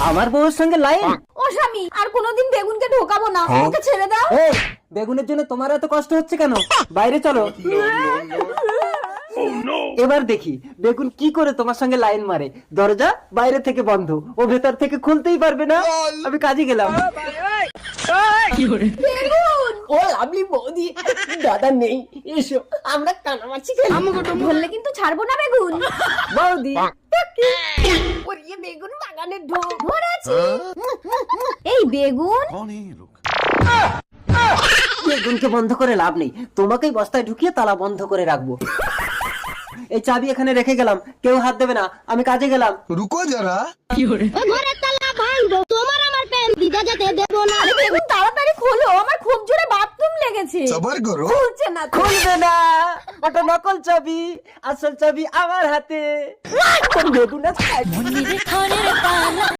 আমার বউয়ের সঙ্গে লাইন? ও স্বামী, আর কোনোদিন বেগুনকে ঢোকাবো না, ওকে ছেড়ে দাও। এই, বেগুনের জন্য তোমার এত কষ্ট হচ্ছে কেন? বাইরে চলো। এবার দেখি বেগুন কি করে তোমার সঙ্গে লাইন মারে। দরজা বাইরে থেকে বন্ধ, ও ভেতর থেকে খুলতেই পারবে না। আমি কাজে গেলাম। বেগুন ও লাভলি বৌদি, দাদা নেই, এসো আমরা কানামাছি খেলি। ধরলে কিন্তু ছাড়বো না বেগুন। বৌদি, ওরে বেগুন বাগানে ঢোক। ধরেছি। এই বেগুন, বেগুনকে বন্ধ করে লাভ নেই, তোমাকেই বস্তায় ঢুকিয়ে তালা বন্ধ করে রাখবো। এই চাবি এখানে রেখে গেলাম, কেউ হাত দেবে না, আমি কাজে গেলাম। रुको जरा। ঘরের তালা ভাঙবো, তোমার আমার প্রেম দিতে যেতে দেবো না। আরে বেগুন তাড়াতাড়ি খোলো, আমার খুব জোরে বাথরুম লেগেছে। सबर करो। খুলছে না তো। খুলবে না, ওটা নকল চাবি, আসল চাবি আমার হাতে। বেগুন আছে।